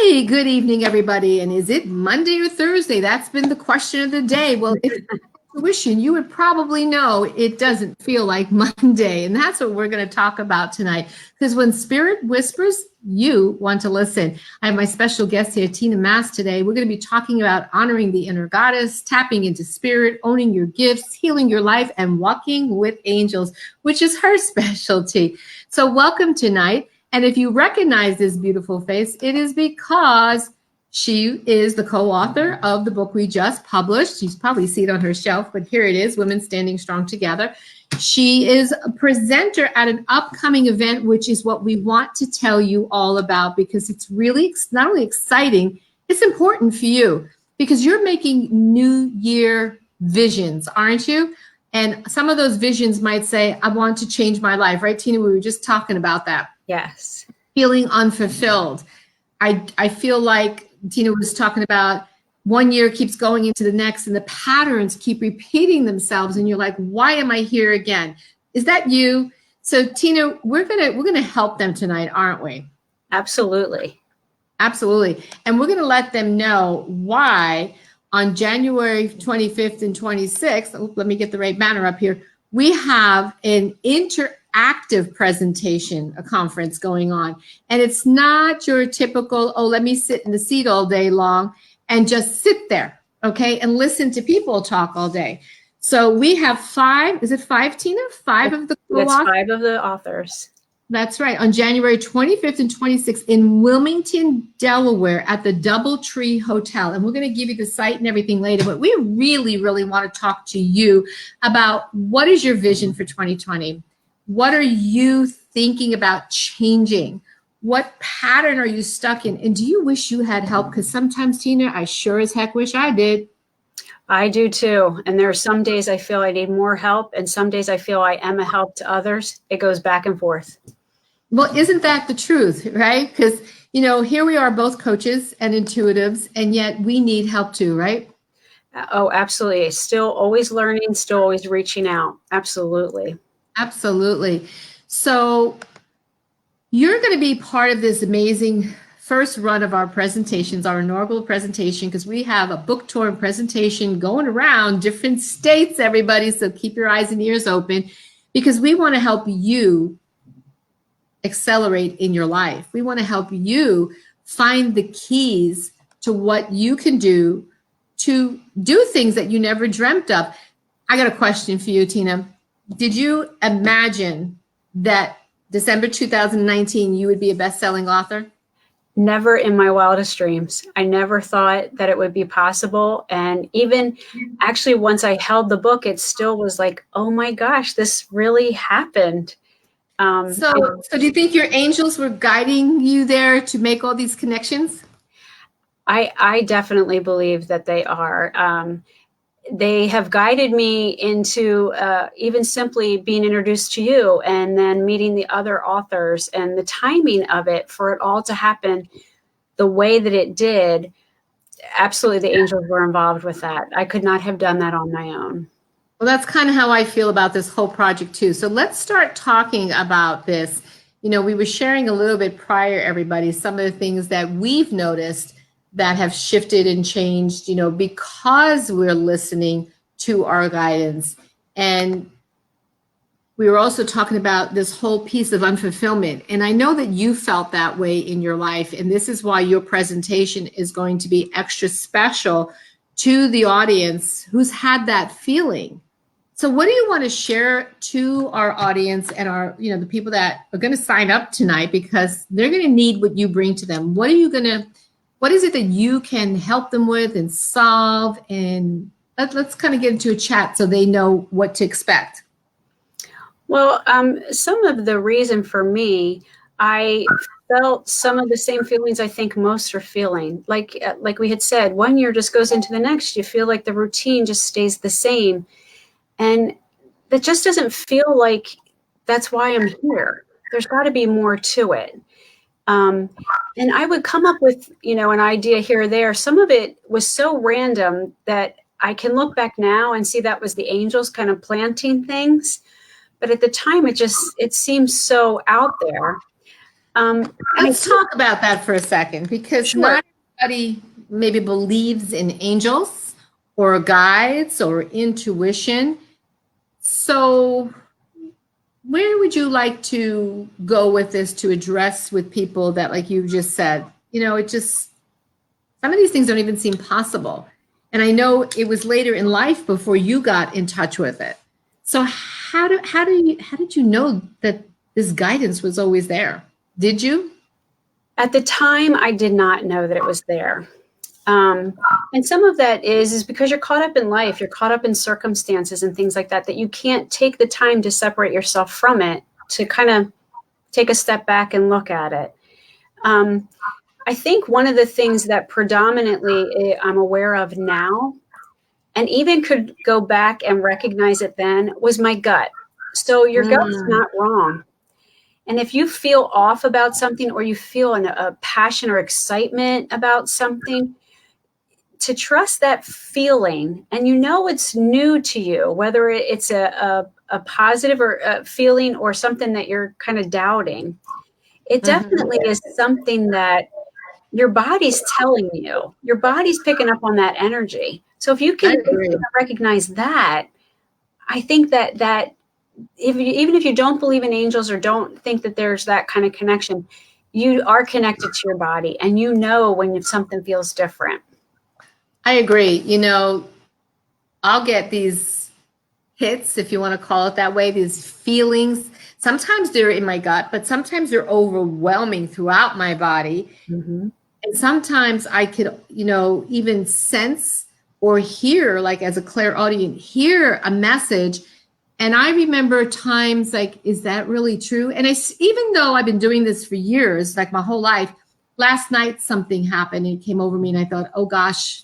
Hey, good evening, everybody. And is it Monday or Thursday? That's been the question of the day. Well, if it's intuition, you would probably know it doesn't feel like Monday. And that's what we're going to talk about tonight. Because when spirit whispers, you want to listen. I have my special guest here, Tina Mast, today. We're going to be talking about honoring the inner goddess, tapping into spirit, owning your gifts, healing your life, and walking with angels, which is her specialty. So welcome tonight. And if you recognize this beautiful face, it is because she is the co-author of the book we just published. You probably see it on her shelf, but here it is, Women Standing Strong Together. She is a presenter at an upcoming event, which is what we want to tell you all about, because it's really not only exciting, it's important for you because you're making New Year visions, aren't you? And some of those visions might say, I want to change my life, right, Tina? We were just talking about that. Yes. Feeling unfulfilled. I feel like Tina was talking about one year keeps going into the next and the patterns keep repeating themselves and you're like, why am I here again? Is that you? So Tina, we're gonna help them tonight, aren't we? Absolutely. Absolutely. And we're gonna let them know why on January 25th and 26th, let me get the right banner up here, we have an interactive presentation, a conference going on. And it's not your typical, oh, let me sit in the seat all day long and just sit there, okay, and listen to people talk all day. So we have five, is it five, Tina? Five of the co-authors? That's five of the authors. That's right. On January 25th and 26th in Wilmington, Delaware at the DoubleTree Hotel. And we're going to give you the site and everything later. But we really, really want to talk to you about what is your vision for 2020? What are you thinking about changing? What pattern are you stuck in? And do you wish you had help? Because sometimes, Tina, I sure as heck wish I did. I do too. And there are some days I feel I need more help. And some days I feel I am a help to others. It goes back and forth. Well, isn't that the truth, right? Because, you know, here we are both coaches and intuitives, and yet we need help too, right? Oh, absolutely. Still always learning, still always reaching out. Absolutely. Absolutely. So you're going to be part of this amazing first run of our presentations, our inaugural presentation, because we have a book tour and presentation going around different states, everybody. So keep your eyes and ears open because we want to help you accelerate in your life. We want to help you find the keys to what you can do to do things that you never dreamt of. I got a question for you, Tina. Did you imagine that December 2019 you would be a best-selling author? Never in my wildest dreams. I never thought that it would be possible. And even actually once I held the book, it still was like, oh my gosh, this really happened. So do you think your angels were guiding you there to make all these connections? I definitely believe that they are. They have guided me into even simply being introduced to you and then meeting the other authors and the timing of it for it all to happen the way that it did. Absolutely, the angels were involved with that. I could not have done that on my own. Well, that's kind of how I feel about this whole project too. So let's start talking about this. You know, we were sharing a little bit prior, everybody, some of the things that we've noticed that have shifted and changed, you know, because we're listening to our guidance. And we were also talking about this whole piece of unfulfillment. And I know that you felt that way in your life. And this is why your presentation is going to be extra special to the audience who's had that feeling. So what do you want to share to our audience and our, you know, the people that are going to sign up tonight, because they're going to need what you bring to them? What is it that you can help them with and solve? And let's kind of get into a chat so they know what to expect. Well, some of the reason for me, I felt some of the same feelings I think most are feeling. Like we had said, one year just goes into the next. You feel like the routine just stays the same. And that just doesn't feel like that's why I'm here. There's got to be more to it. And I would come up with, you know, an idea here or there. Some of it was so random that I can look back now and see that was the angels kind of planting things. But at the time, it seems so out there. Let's talk about that for a second, because Sure. not everybody maybe believes in angels or guides or intuition. So where would you like to go with this to address with people that, like you just said, it just, some of these things don't even seem possible. And I know it was later in life before you got in touch with it. So how did you know that this guidance was always there? Did you? At the time, I did not know that it was there. And some of that is because you're caught up in life, you're caught up in circumstances and things like that, that you can't take the time to separate yourself from it, to kind of take a step back and look at it. I think one of the things that predominantly I'm aware of now, and even could go back and recognize it then, was my gut. So your gut's not wrong. And if you feel off about something, or you feel a passion or excitement about something, to trust that feeling, and it's new to you, whether it's a positive or a feeling or something that you're kind of doubting, it definitely is something that your body's telling you. Your body's picking up on that energy. So if you can recognize that, I think that even if you don't believe in angels or don't think that there's that kind of connection, you are connected to your body, and when something feels different. I agree. I'll get these hits, if you want to call it that way, these feelings. Sometimes they're in my gut, but sometimes they're overwhelming throughout my body. And sometimes I could, even sense or hear, like as a clairaudient, hear a message. And I remember times like, is that really true? And even though I've been doing this for years, like my whole life, last night something happened and it came over me, and I thought, oh gosh,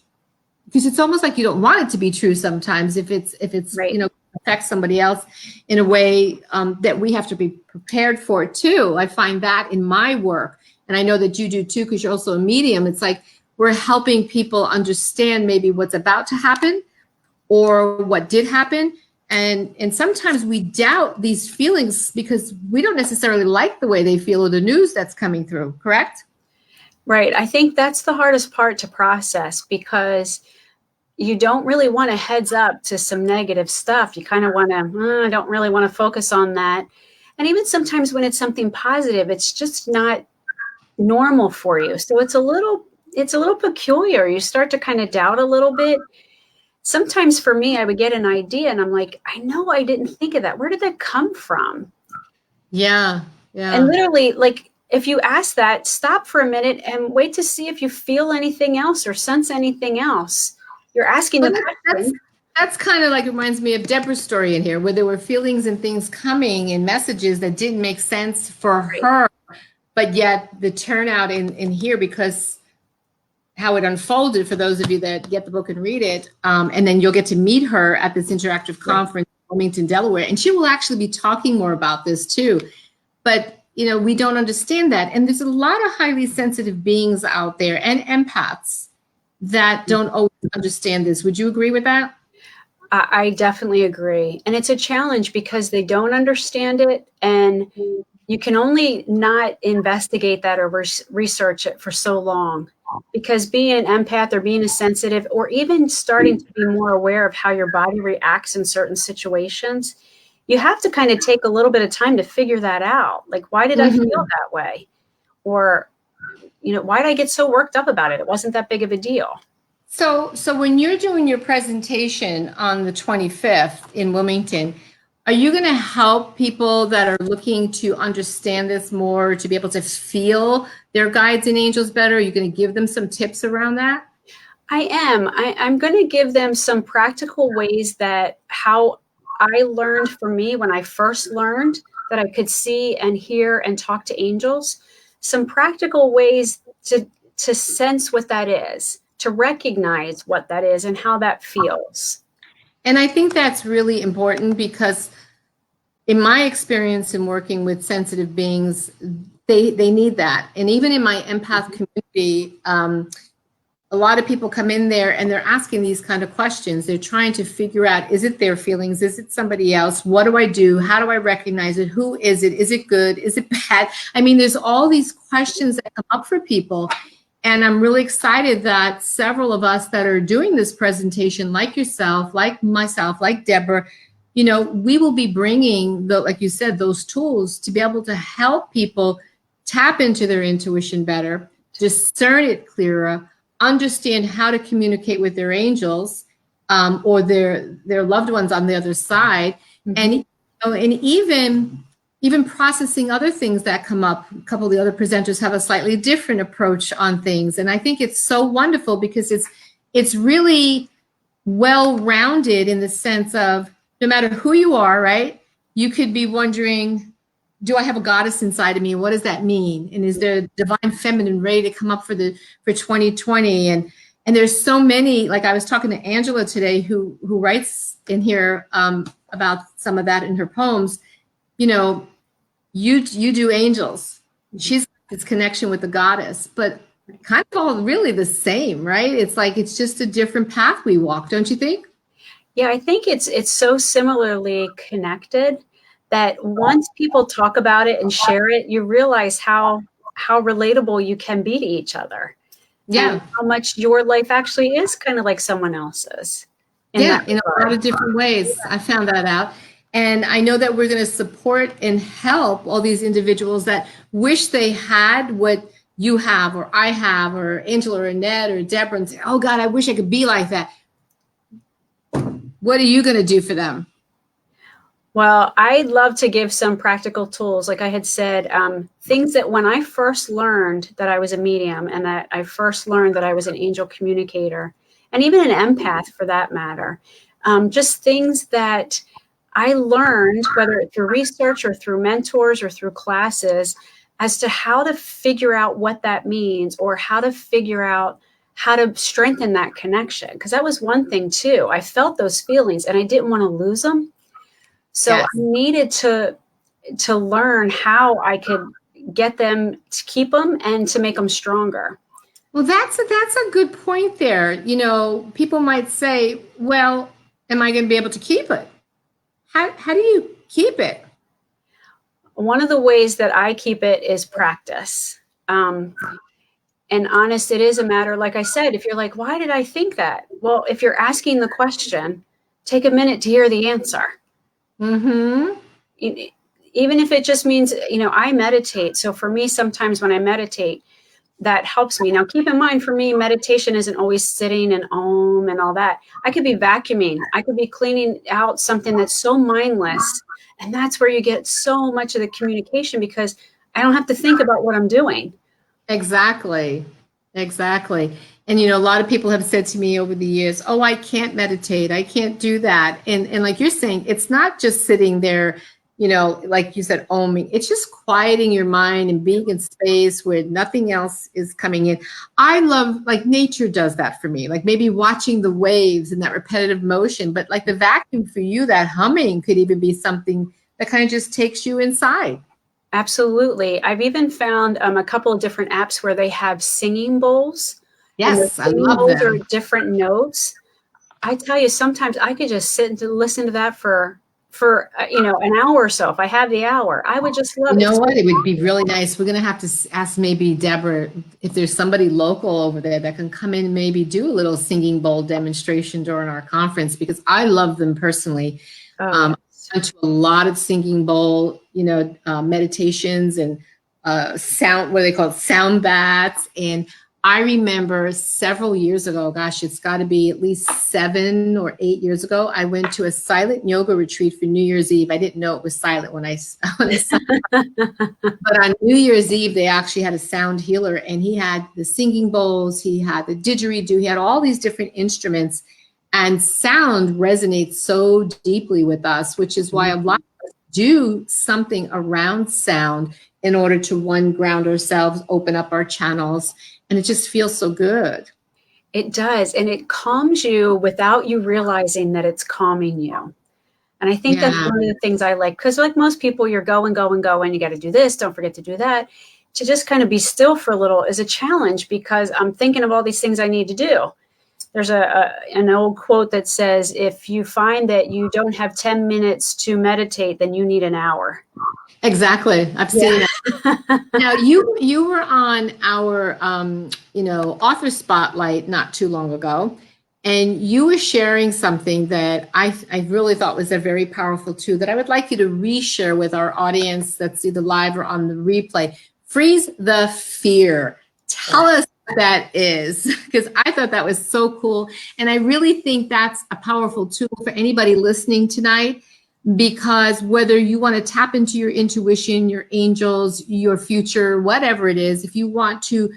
because it's almost like you don't want it to be true sometimes if it's right. Affects somebody else in a way that we have to be prepared for it too. I find that in my work, and I know that you do too, because you're also a medium. It's like we're helping people understand maybe what's about to happen or what did happen. And sometimes we doubt these feelings because we don't necessarily like the way they feel or the news that's coming through, correct? Right. I think that's the hardest part to process, because you don't really want a heads up to some negative stuff. You kind of want to, I don't really want to focus on that. And even sometimes when it's something positive, it's just not normal for you. So it's a little peculiar. You start to kind of doubt a little bit. Sometimes for me, I would get an idea and I'm like, I know I didn't think of that. Where did that come from? Yeah. Yeah. And literally, like, if you ask that, stop for a minute and wait to see if you feel anything else or sense anything else. You're asking the question. That's kind of like, reminds me of Deborah's story in here, where there were feelings and things coming and messages that didn't make sense for her, but yet the turnout in here, because how it unfolded, for those of you that get the book and read it, and then you'll get to meet her at this interactive conference in Wilmington, Delaware, and she will actually be talking more about this too. But we don't understand that, and there's a lot of highly sensitive beings out there and empaths that don't always understand this. Would you agree with that? I definitely agree. And it's a challenge because they don't understand it, and you can only not investigate that or research it for so long, because being an empath or being a sensitive, or even starting to be more aware of how your body reacts in certain situations, you have to kind of take a little bit of time to figure that out. Like, why did I feel that way? Or, why did I get so worked up about it? It wasn't that big of a deal. So when you're doing your presentation on the 25th in Wilmington, are you going to help people that are looking to understand this more, to be able to feel their guides and angels better? Are you going to give them some tips around that? I am. I'm going to give them some practical ways that how I learned for me when I first learned that I could see and hear and talk to angels. Some practical ways to sense what that is, to recognize what that is and how that feels. And I think that's really important, because in my experience in working with sensitive beings, they need that. And even in my empath community, a lot of people come in there and they're asking these kind of questions. They're trying to figure out, is it their feelings? Is it somebody else? What do I do? How do I recognize it? Who is it? Is it good? Is it bad? I mean, there's all these questions that come up for people. And I'm really excited that several of us that are doing this presentation, like yourself, like myself, like Deborah, you know, we will be bringing, like you said, those tools to be able to help people tap into their intuition better, discern it clearer, understand how to communicate with their angels or their loved ones on the other side, and you know, and even processing other things that come up. A couple of the other presenters have a slightly different approach on things, and I think it's so wonderful because it's really well-rounded in the sense of no matter who you are, right? You could be wondering, do I have a goddess inside of me? What does that mean? And is there a divine feminine ready to come up for 2020? And there's so many, like I was talking to Angela today, who writes in here about some of that in her poems. You know, you do angels. She's this connection with the goddess, but kind of all really the same, right? It's like, it's just a different path we walk, don't you think? Yeah, I think it's so similarly connected that once people talk about it and share it, you realize how relatable you can be to each other. Yeah. And how much your life actually is kind of like someone else's. In a lot of different ways. I found that out. And I know that we're going to support and help all these individuals that wish they had what you have, or I have, or Angela, or Annette, or Deborah, and say, oh God, I wish I could be like that. What are you going to do for them? Well, I'd love to give some practical tools. Like I had said, things that when I first learned that I was a medium and that I first learned that I was an angel communicator, and even an empath for that matter, just things that I learned, whether through research or through mentors or through classes, as to how to figure out what that means, or how to figure out how to strengthen that connection. Because that was one thing too. I felt those feelings and I didn't want to lose them. So Yes. I needed to learn how I could get them to keep them and to make them stronger. Well, that's a good point there. You know, people might say, well, am I going to be able to keep it? How do you keep it? One of the ways that I keep it is practice. And honest, it is a matter, like I said, if you're like, why did I think that? Well, if you're asking the question, take a minute to hear the answer. Mm-hmm. Even if it just means, you know, I meditate. So for me, sometimes when I meditate, that helps me. Now, keep in mind, for me, meditation isn't always sitting and om and all that. I could be vacuuming. I could be cleaning out something that's so mindless. And that's where you get so much of the communication, because I don't have to think about what I'm doing. Exactly. And, you know, a lot of people have said to me over the years, oh, I can't meditate. I can't do that. And like you're saying, it's not just sitting there, you know, like you said, oming. It's just quieting your mind and being in space where nothing else is coming in. I love, like, nature does that for me, like maybe watching the waves and that repetitive motion. But like the vacuum for you, that humming could even be something that kind of just takes you inside. Absolutely. I've even found a couple of different apps where they have singing bowls. Yes, I love bowls them. are different notes. I tell you, sometimes I could just sit and listen to that for you know, an hour or so. If I have the hour, I would just love it. You know what? It would be really nice. We're going to have to ask maybe Deborah if there's somebody local over there that can come in and maybe do a little singing bowl demonstration during our conference, because I love them personally. I've been to a lot of singing bowl, you know, meditations and sound, what do they call it, sound baths. And I remember several years ago, gosh, it's got to be at least 7 or 8 years ago, I went to a silent yoga retreat for New Year's Eve. I didn't know it was silent when I but on New Year's Eve, they actually had a sound healer, and he had the singing bowls, he had the didgeridoo, he had all these different instruments, and sound resonates so deeply with us, which is why a lot of us do something around sound in order to, one, ground ourselves, open up our channels. And it just feels so good. It does. And it calms you without you realizing that it's calming you. And I think that's one of the things I like, because like most people, you're going, you got to do this. Don't forget to do that. to just kind of be still for a little is a challenge because I'm thinking of all these things I need to do. There's an old quote that says, if you find that you don't have 10 minutes to meditate, then you need an hour. Exactly. I've seen it. Now, you were on our, author spotlight not too long ago, and you were sharing something that I really thought was a very powerful tool that I would like you to reshare with our audience that's either live or on the replay. Freeze the fear. Tell us what that is, because I thought that was so cool. And I really think that's a powerful tool for anybody listening tonight, because whether you want to tap into your intuition, your angels, your future, whatever it is, if you want to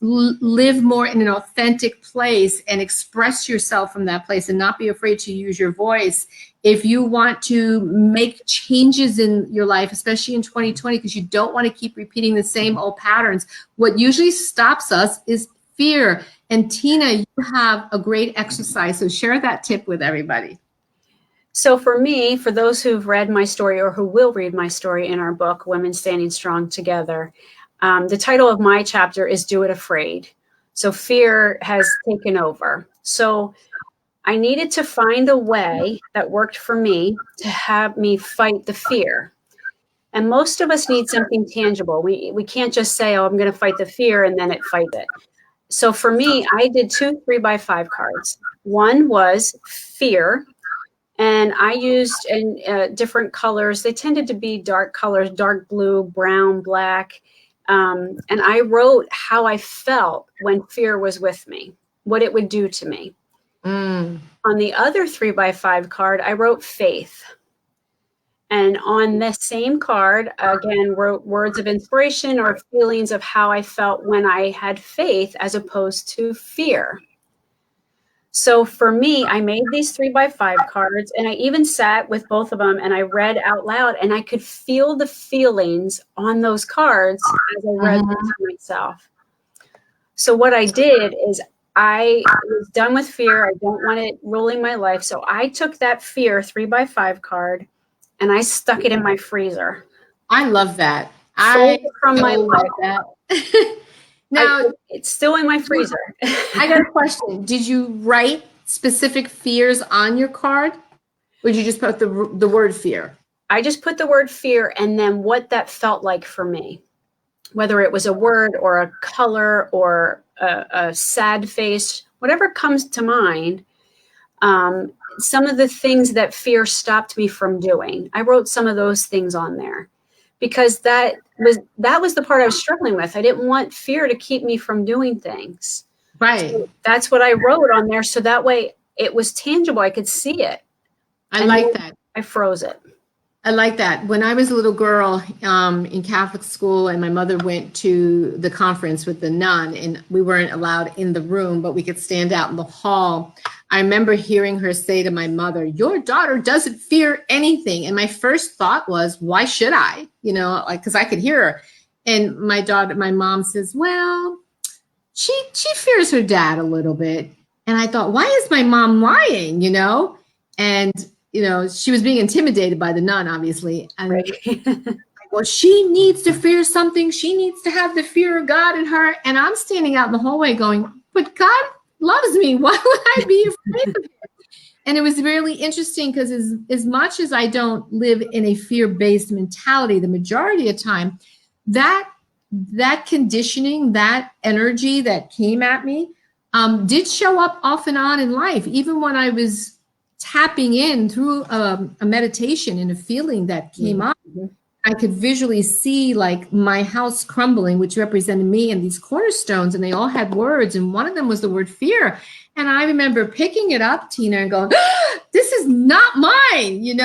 live more in an authentic place and express yourself from that place and not be afraid to use your voice, if you want to make changes in your life, especially in 2020, because you don't want to keep repeating the same old patterns, what usually stops us is fear. And Tina, you have a great exercise, so share that tip with everybody. So for me, for those who've read my story or who will read my story in our book, Women Standing Strong Together, the title of my chapter is Do It Afraid. So fear has taken over. So I needed to find a way that worked for me to have me fight the fear. And most of us need something tangible. We can't just say, oh, I'm going to fight the fear and then it fights it. So for me, I did 2 3x5 cards. One was fear. And I used in different colors. They tended to be dark colors, dark blue, brown, black. And I wrote how I felt when fear was with me, what it would do to me. On the other 3x5 card, I wrote faith. And on the same card, again, wrote words of inspiration or feelings of how I felt when I had faith as opposed to fear. So for me, I made these 3x5 cards, and I even sat with both of them and I read out loud, and I could feel the feelings on those cards as I read them to myself. So what I did is I was done with fear. I don't want it ruling my life. So I took that fear 3x5 card and I stuck it in my freezer. I love that. From my life. That. Now, it's still in my freezer. I got a question. Did you write specific fears on your card? Or did you just put the word fear? I just put the word fear and then what that felt like for me, whether it was a word or a color or a sad face, whatever comes to mind. Some of the things that fear stopped me from doing, I wrote some of those things on there. Because that was the part I was struggling with. I didn't want fear to keep me from doing things. Right. So that's what I wrote on there. So that way it was tangible. I could see it. I like that. I froze it. I like that. When I was a little girl in Catholic school and my mother went to the conference with the nun, and we weren't allowed in the room, but we could stand out in the hall. I remember hearing her say to my mother, your daughter doesn't fear anything. And my first thought was, why should I? Because I could hear her. And my mom says, well, she fears her dad a little bit. And I thought, why is my mom lying? And she was being intimidated by the nun, obviously. And right. Well, she needs to fear something. She needs to have the fear of God in her. And I'm standing out in the hallway going, but God loves me. Why would I be afraid of him? And it was really interesting because as much as I don't live in a fear-based mentality, the majority of time, that conditioning, that energy that came at me did show up off and on in life. Even when I was tapping in through a meditation and a feeling that came up, I could visually see like my house crumbling, which represented me and these cornerstones, and they all had words. And one of them was the word fear. And I remember picking it up, Tina, and going, this is not mine,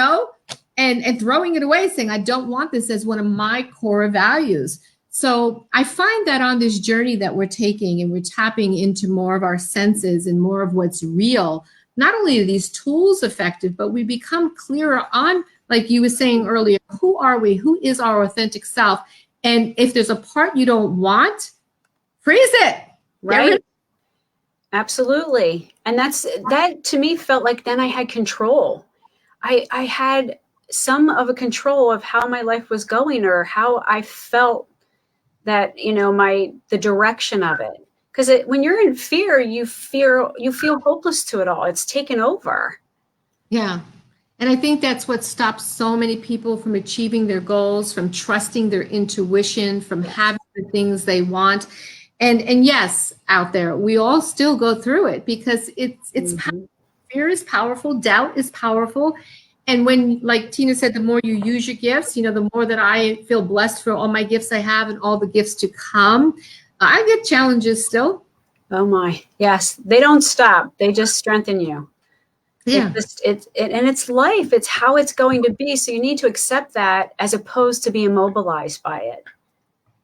and throwing it away, saying, I don't want this as one of my core values. So I find that on this journey that we're taking and we're tapping into more of our senses and more of what's real, not only are these tools effective, but we become clearer on, like you were saying earlier, who are we? Who is our authentic self? And if there's a part you don't want, freeze it. Right. Absolutely. And that to me felt like then I had control. I had some of a control of how my life was going or how I felt that, the direction of it. Because when you're in fear, you feel hopeless to it all. It's taken over. Yeah. And I think that's what stops so many people from achieving their goals, from trusting their intuition, from having the things they want. And yes, out there, we all still go through it because it's fear is powerful, doubt is powerful. And when, like Tina said, the more you use your gifts, the more that I feel blessed for all my gifts I have and all the gifts to come. I get challenges still. Oh my, yes. They don't stop. They just strengthen you. Yeah. And it's life. It's how it's going to be. So you need to accept that as opposed to be immobilized by it.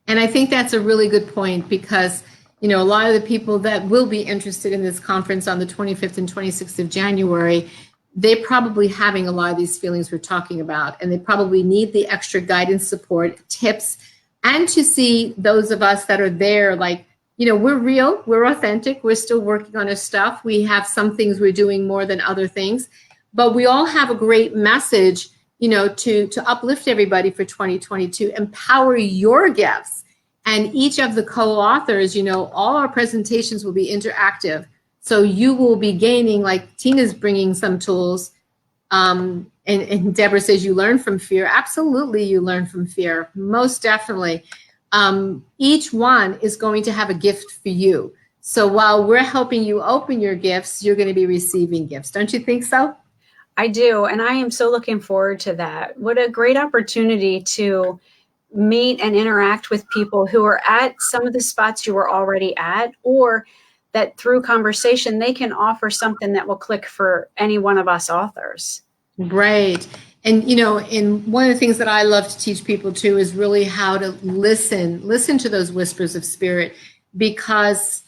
And I think that's a really good point because, a lot of the people that will be interested in this conference on the 25th and 26th of January, they're probably having a lot of these feelings we're talking about, and they probably need the extra guidance, support, tips, and to see those of us that are there, like, we're real, we're authentic, we're still working on our stuff. We have some things we're doing more than other things, but we all have a great message, to uplift everybody for 2022, empower your gifts. And each of the co-authors, all our presentations will be interactive. So you will be gaining, like Tina's bringing some tools. And Deborah says you learn from fear. Absolutely, you learn from fear. Most definitely. Each one is going to have a gift for you. So while we're helping you open your gifts, you're going to be receiving gifts. Don't you think so? I do. And I am so looking forward to that. What a great opportunity to meet and interact with people who are at some of the spots you were already at, or that through conversation, they can offer something that will click for any one of us authors. Right. And, and one of the things that I love to teach people too is really how to listen to those whispers of spirit, because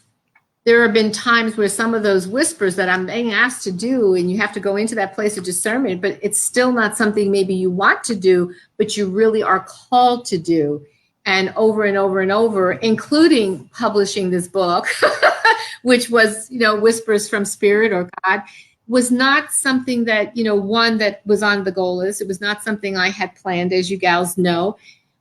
there have been times where some of those whispers that I'm being asked to do, and you have to go into that place of discernment, but it's still not something maybe you want to do, but you really are called to do. And over and over and over, including publishing this book, which was, Whispers from Spirit or God, was not something that, one that was on the goal list. It was not something I had planned, as you gals know.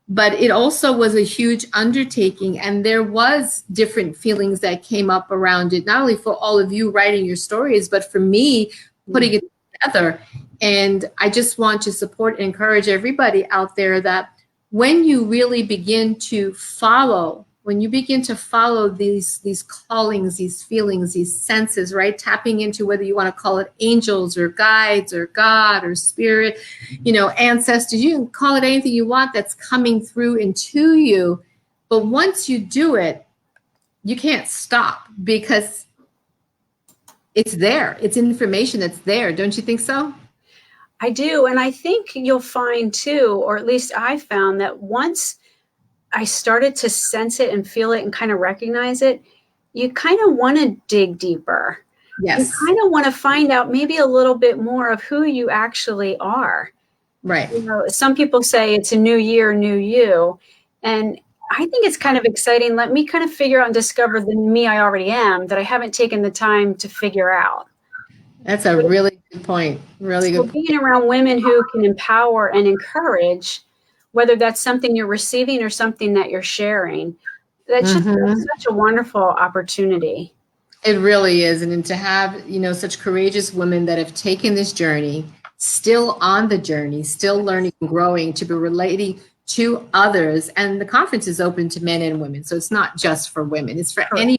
But it also was a huge undertaking, and there was different feelings that came up around it, not only for all of you writing your stories, but for me putting it together. And I just want to support and encourage everybody out there that when you really begin to follow these callings, these feelings, these senses, right? Tapping into whether you want to call it angels or guides or God or spirit, ancestors, you can call it anything you want that's coming through into you. But once you do it, you can't stop because it's there. It's information that's there. Don't you think so? I do. And I think you'll find too, or at least I found that once I started to sense it and feel it and kind of recognize it, you kind of want to dig deeper. Yes. You kind of want to find out maybe a little bit more of who you actually are. Right. Some people say it's a new year, new you. And I think it's kind of exciting. Let me kind of figure out and discover the me I already am that I haven't taken the time to figure out. That's a really good point. Really good. Being around women who can empower and encourage, whether that's something you're receiving or something that you're sharing, that's just such a wonderful opportunity. It really is. And to have, such courageous women that have taken this journey, still on the journey, still learning and growing, to be relating to others. And the conference is open to men and women. So it's not just for women. It's for anyone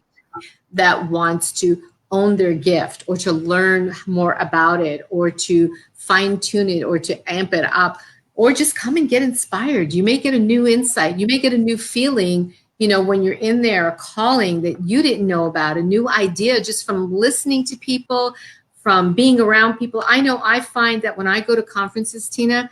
that wants to own their gift or to learn more about it or to fine tune it or to amp it up or just come and get inspired. You may get a new insight. You may get a new feeling, when you're in there, a calling that you didn't know about, a new idea just from listening to people, from being around people. I know I find that when I go to conferences, Tina,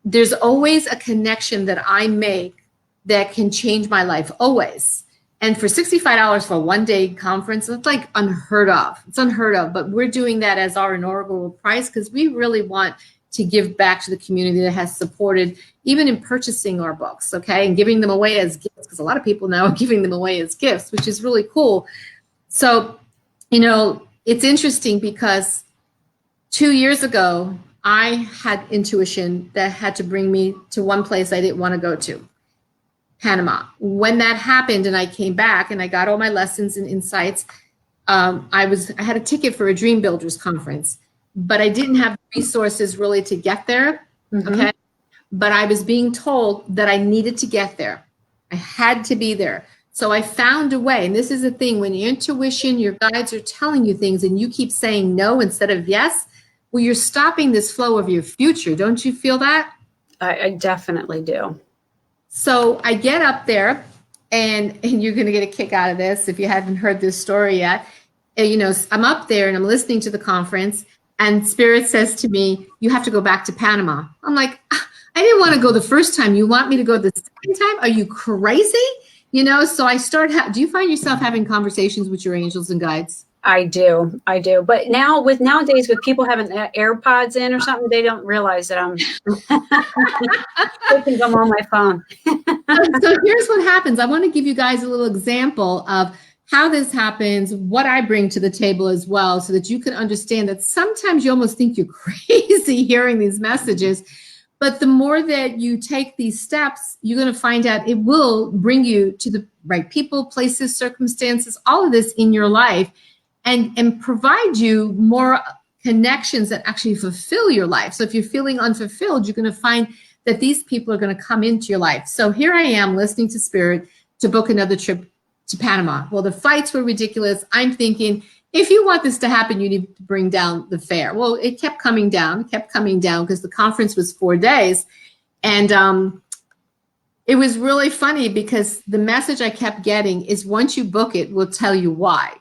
there's always a connection that I make that can change my life, always. And for $65 for a one-day conference, it's like unheard of. It's unheard of, but we're doing that as our inaugural price because we really want to give back to the community that has supported, even in purchasing our books, okay, and giving them away as gifts, because a lot of people now are giving them away as gifts, which is really cool. So, it's interesting because 2 years ago, I had intuition that had to bring me to one place I didn't want to go to. Panama. When that happened and I came back and I got all my lessons and insights, I had a ticket for a Dream Builders conference, but I didn't have the resources really to get there. Okay. But I was being told that I needed to get there. I had to be there. So I found a way. And this is the thing, when your intuition, your guides are telling you things and you keep saying no instead of yes, well, you're stopping this flow of your future. Don't you feel that? I definitely do. So I get up there, and you're going to get a kick out of this if you haven't heard this story yet. And, you know, I'm up there and I'm listening to the conference, and Spirit says to me, you have to go back to Panama. I'm like, I didn't want to go the first time. You want me to go the second time? Are you crazy? You know, so I do you find yourself having conversations with your angels and guides? I do. But nowadays with people having AirPods in or something, they don't realize that I'm I'm on my phone. So here's what happens. I want to give you guys a little example of how this happens, what I bring to the table as well, so that you can understand that sometimes you almost think you're crazy hearing these messages. But the more that you take these steps, you're going to find out it will bring you to the right people, places, circumstances, all of this in your life, and provide you more connections that actually fulfill your life. So if you're feeling unfulfilled, you're going to find that these people are going to come into your life. So here I am listening to Spirit to book another trip to Panama. Well, the flights were ridiculous. I'm thinking, if you want this to happen, you need to bring down the fare. Well, it kept coming down because the conference was 4 days. And it was really funny because the message I kept getting is once you book it, we'll tell you why.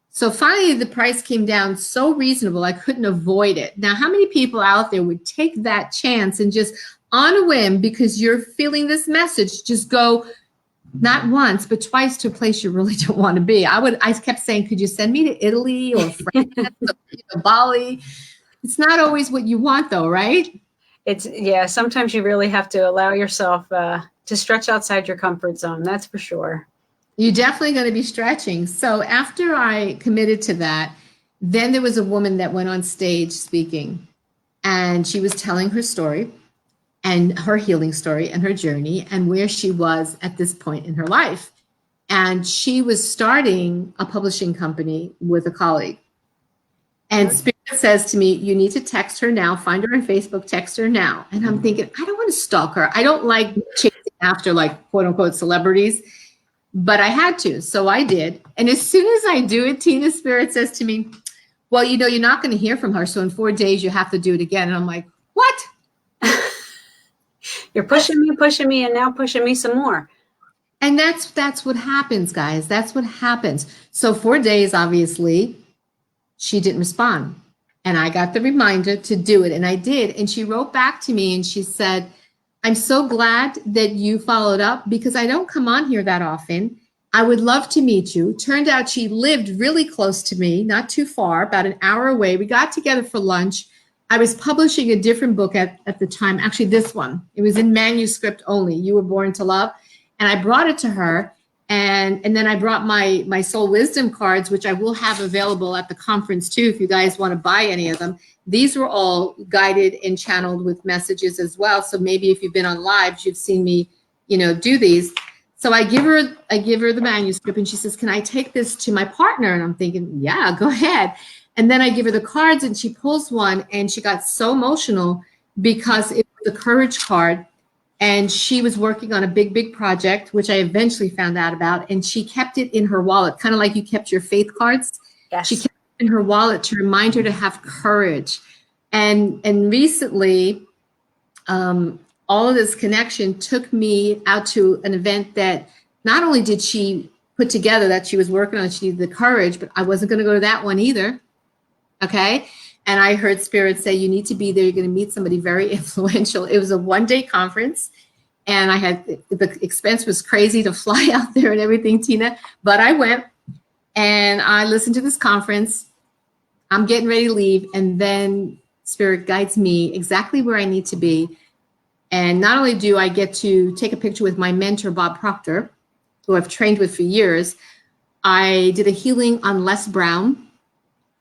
So finally, the price came down so reasonable, I couldn't avoid it. Now, how many people out there would take that chance and just on a whim, because you're feeling this message, just go not once, but twice to a place you really don't want to be? I kept saying, could you send me to Italy or France or Bali? It's not always what you want though, right? Sometimes you really have to allow yourself to stretch outside your comfort zone. That's for sure. You're definitely going to be stretching. So after I committed to that, then there was a woman that went on stage speaking, and she was telling her story and her healing story and her journey and where she was at this point in her life. And she was starting a publishing company with a colleague. And Spirit says to me, you need to text her now, find her on Facebook, text her now. And I'm thinking, I don't want to stalk her. I don't like chasing after like quote unquote celebrities. But I had to, so I did. And as soon as I do it, Tina, Spirit says to me, well, you know, you're not going to hear from her. So in 4 days, you have to do it again. And I'm like, what? You're pushing me, and now pushing me some more. And that's what happens, guys. That's what happens. So 4 days, obviously, she didn't respond. And I got the reminder to do it. And I did. And she wrote back to me and she said, I'm so glad that you followed up because I don't come on here that often. I would love to meet you. Turned out she lived really close to me, not too far, about an hour away. We got together for lunch. I was publishing a different book at the time, actually this one. It was in manuscript only, You Were Born to Love. And I brought it to her. And then I brought my soul wisdom cards, which I will have available at the conference too, if you guys want to buy any of them. These were all guided and channeled with messages as well. So maybe if you've been on lives, you've seen me, you know, do these. So I give her the manuscript and she says, can I take this to my partner? And I'm thinking, yeah, go ahead. And then I give her the cards and she pulls one and she got so emotional because it was the courage card. And she was working on a big project, which I eventually found out about. And she kept it in her wallet, kind of like you kept your faith cards. Yes. She kept it in her wallet to remind her to have courage. And recently, all of this connection took me out to an event that not only did she put together that she was working on, she needed the courage, but I wasn't going to go to that one either. Okay. And I heard Spirit say, you need to be there. You're going to meet somebody very influential. It was a 1-day conference. And I had, the expense was crazy to fly out there and everything, Tina. But I went and I listened to this conference. I'm getting ready to leave. And then Spirit guides me exactly where I need to be. And not only do I get to take a picture with my mentor, Bob Proctor, who I've trained with for years, I did a healing on Les Brown.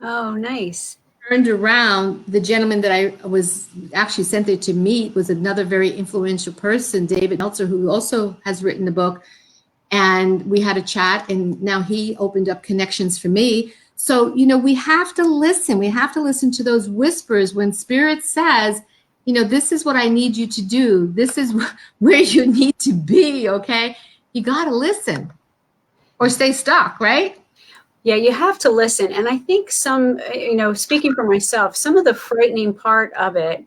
Oh, nice. turned around, the gentleman that I was actually sent there to meet was another very influential person, David Meltzer, who also has written the book. And we had a chat, and now he opened up connections for me. So, we have to listen. We have to listen to those whispers when Spirit says, this is what I need you to do. This is where you need to be, okay? You got to listen or stay stuck, right? Yeah, you have to listen. And I think speaking for myself, some of the frightening part of it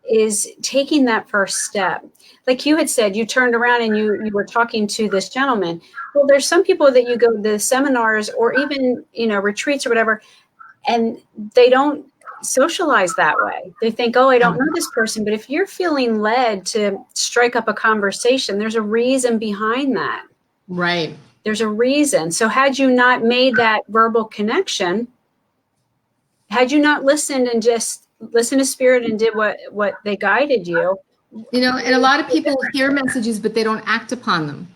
is taking that first step. Like you had said, you turned around and you were talking to this gentleman. Well, there's some people that you go to seminars or even, retreats or whatever, and they don't socialize that way. They think, oh, I don't know this person. But if you're feeling led to strike up a conversation, there's a reason behind that. Right. There's a reason. So had you not made that verbal connection, had you not listened and just listened to Spirit and did what they guided you. And a lot of people hear messages, but they don't act upon them.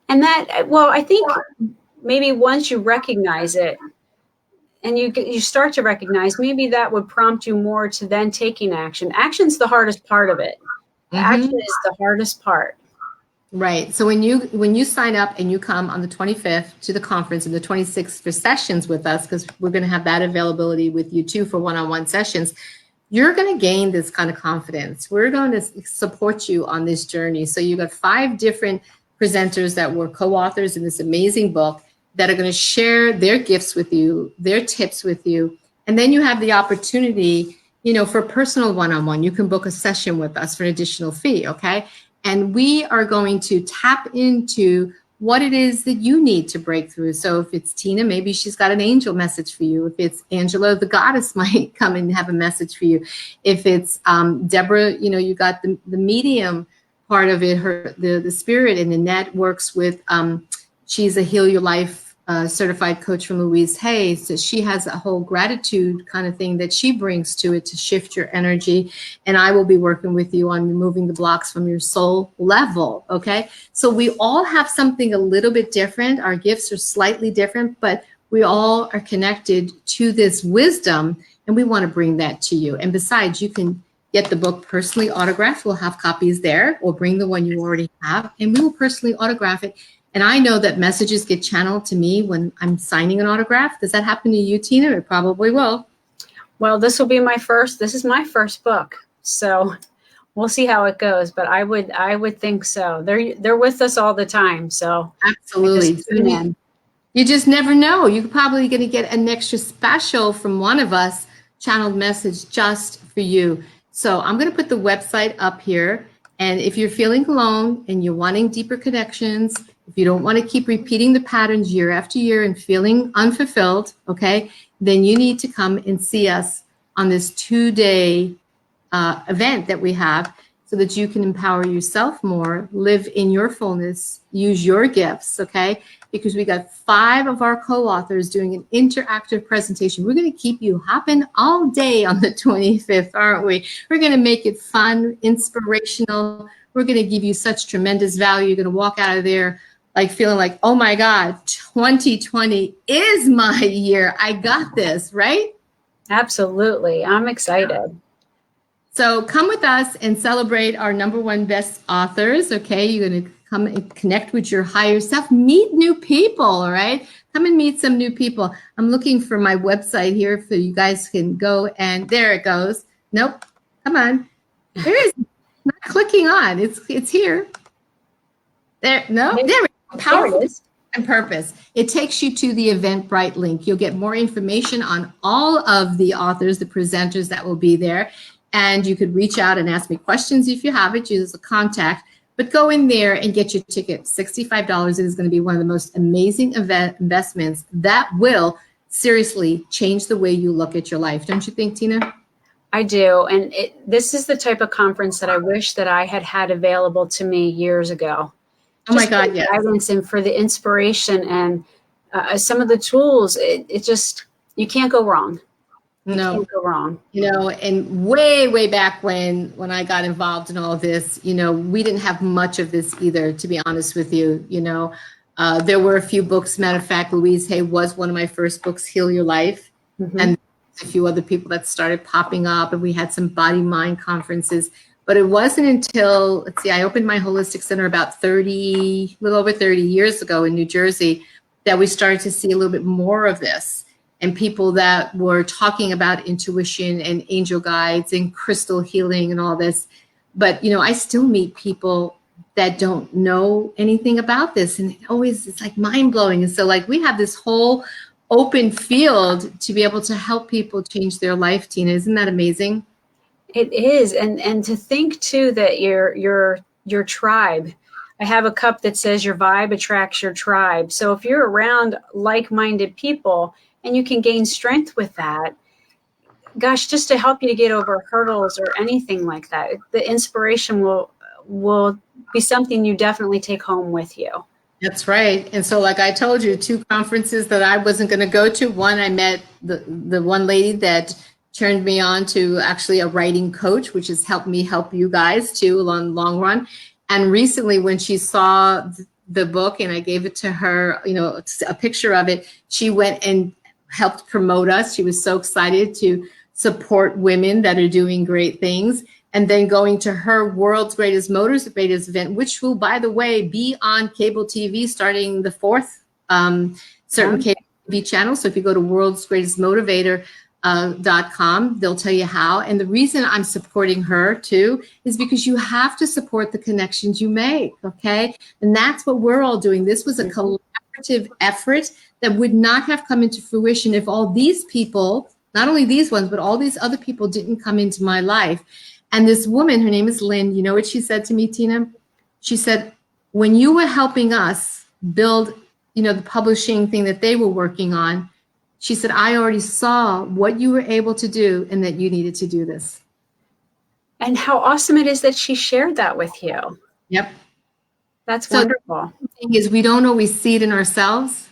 And I think maybe once you recognize it and you start to recognize, maybe that would prompt you more to then taking action. Action's the hardest part of it. Action is the hardest part. Right. So when you sign up and you come on the 25th to the conference and the 26th for sessions with us, because we're going to have that availability with you too for one-on-one sessions, you're going to gain this kind of confidence. We're going to support you on this journey. So you got 5 different presenters that were co-authors in this amazing book that are going to share their gifts with you, their tips with you. And then you have the opportunity, for a personal one-on-one. You can book a session with us for an additional fee. Okay. And we are going to tap into what it is that you need to break through. So if it's Tina, maybe she's got an angel message for you. If it's Angela, the goddess might come and have a message for you. If it's Deborah, you got the medium part of it, the spirit, and Annette works with, she's a Heal Your Life certified coach from Louise Hay. So she has a whole gratitude kind of thing that she brings to it to shift your energy. And I will be working with you on removing the blocks from your soul level. Okay. So we all have something a little bit different. Our gifts are slightly different, but we all are connected to this wisdom, and we want to bring that to you. And besides, you can get the book personally autographed. We'll have copies there, or bring the one you already have, and we will personally autograph it. And I know that messages get channeled to me when I'm signing an autograph. Does that happen to you, Tina? It probably will. Well, this is my first book. So we'll see how it goes. But I would think so. They're with us all the time. So absolutely. You just never know. You're probably going to get an extra special from one of us channeled message just for you. So I'm going to put the website up here. And if you're feeling alone and you're wanting deeper connections, if you don't want to keep repeating the patterns year after year and feeling unfulfilled, okay, then you need to come and see us on this 2-day event that we have, so that you can empower yourself more, live in your fullness, use your gifts, okay? Because we got 5 of our co-authors doing an interactive presentation. We're going to keep you hopping all day on the 25th, aren't we? We're going to make it fun, inspirational. We're going to give you such tremendous value. You're going to walk out of there like feeling like, oh my God, 2020 is my year. I got this, right? Absolutely. I'm excited. So come with us and celebrate our #1 best authors, okay? You're going to come and connect with your higher self, meet new people, all right? Come and meet some new people. I'm looking for my website here so you guys can go, and there it goes. Nope, come on. There is not clicking on. It's here. There, no, there we go. Powerful and purpose. It takes you to the Eventbrite link. You'll get more information on all of the authors, the presenters that will be there. And you could reach out and ask me questions if you have it. Use a contact. But go in there and get your ticket. $65. It is going to be one of the most amazing investments that will seriously change the way you look at your life. Don't you think, Tina? I do. And this is the type of conference that I wish that I had available to me years ago. Oh my God, yes. Guidance and for the inspiration and some of the tools. It just, you can't go wrong. You can't go wrong. And way back when I got involved in all this, we didn't have much of this either, to be honest with you. There were a few books. Matter of fact, Louise Hay was one of my first books, Heal Your Life. And a few other people that started popping up, and we had some body mind conferences. But it wasn't until, let's see, I opened my holistic center about a little over 30 years ago in New Jersey, that we started to see a little bit more of this, and people that were talking about intuition and angel guides and crystal healing and all this. But, I still meet people that don't know anything about this, and it's like mind blowing. And so like we have this whole open field to be able to help people change their life, Tina. Isn't that amazing? It is. And to think too that your tribe, I have a cup that says your vibe attracts your tribe. So if you're around like-minded people and you can gain strength with that, gosh, just to help you to get over hurdles or anything like that, the inspiration will be something you definitely take home with you. That's right. And so like I told you, 2 conferences that I wasn't going to go to. One, I met the one lady that turned me on to actually a writing coach, which has helped me help you guys too along the long run. And recently when she saw the book and I gave it to her, a picture of it, she went and helped promote us. She was so excited to support women that are doing great things. And then going to her World's Greatest Motivators event, which will, by the way, be on cable TV starting the 4th, certain cable TV channels. So if you go to worldsgreatestmotivator.com, they'll tell you how. And the reason I'm supporting her too is because you have to support the connections you make, okay? And that's what we're all doing. This was a collaborative effort that would not have come into fruition if all these people, not only these ones, but all these other people didn't come into my life. And this woman, her name is Lynn, you know what she said to me, Tina? She said, when you were helping us build, the publishing thing that they were working on, she said, I already saw what you were able to do and that you needed to do this. And how awesome it is that she shared that with you. Yep. That's wonderful. The thing is, we don't always see it in ourselves,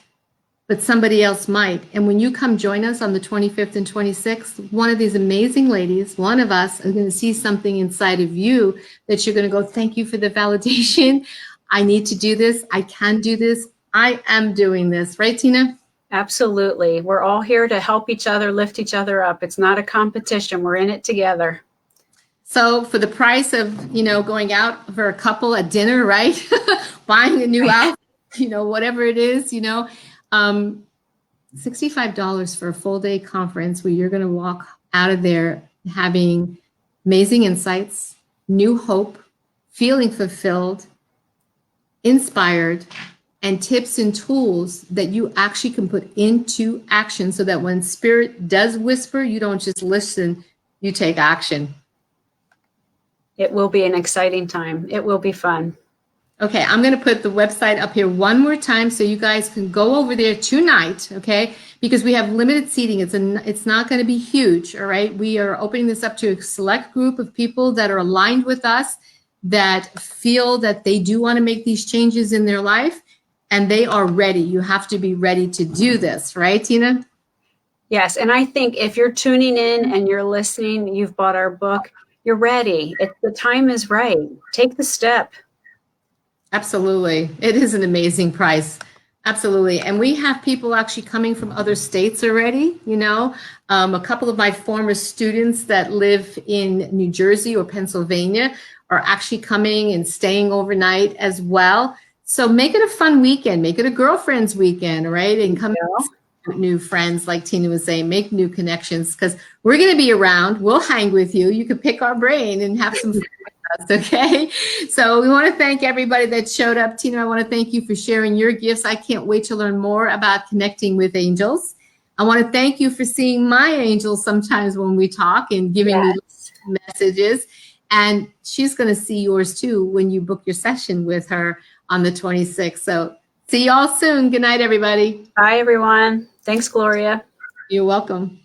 but somebody else might. And when you come join us on the 25th and 26th, one of these amazing ladies, one of us, is going to see something inside of you that you're going to go, thank you for the validation. I need to do this. I can do this. I am doing this. Right, Tina? Absolutely. We're all here to help each other, lift each other up. It's not a competition. We're in it together. So for the price of, going out for a couple at dinner, right? Buying a new outfit, whatever it is, $65 for a full day conference where you're going to walk out of there having amazing insights, new hope, feeling fulfilled, inspired, and tips and tools that you actually can put into action so that when spirit does whisper, you don't just listen, you take action. It will be an exciting time. It will be fun. Okay, I'm going to put the website up here one more time so you guys can go over there tonight, okay? Because we have limited seating. It's not going to be huge, all right? We are opening this up to a select group of people that are aligned with us, that feel that they do want to make these changes in their life, and they are ready. You have to be ready to do this, right, Tina? Yes, and I think if you're tuning in and you're listening, you've bought our book, you're ready. The time is right. Take the step. Absolutely. It is an amazing price. Absolutely. And we have people actually coming from other states already, a couple of my former students that live in New Jersey or Pennsylvania are actually coming and staying overnight as well. So make it a fun weekend, make it a girlfriend's weekend, right? And come with new friends, like Tina was saying, make new connections, because we're going to be around. We'll hang with you. You can pick our brain and have some fun. Okay, so we want to thank everybody that showed up. Tina, I want to thank you for sharing your gifts. I can't wait to learn more about connecting with angels. I want to thank you for seeing my angels sometimes when we talk and giving me messages. And she's going to see yours too when you book your session with her on the 26th. So see y'all soon. Good night, everybody. Bye, everyone. Thanks, Gloria. You're welcome.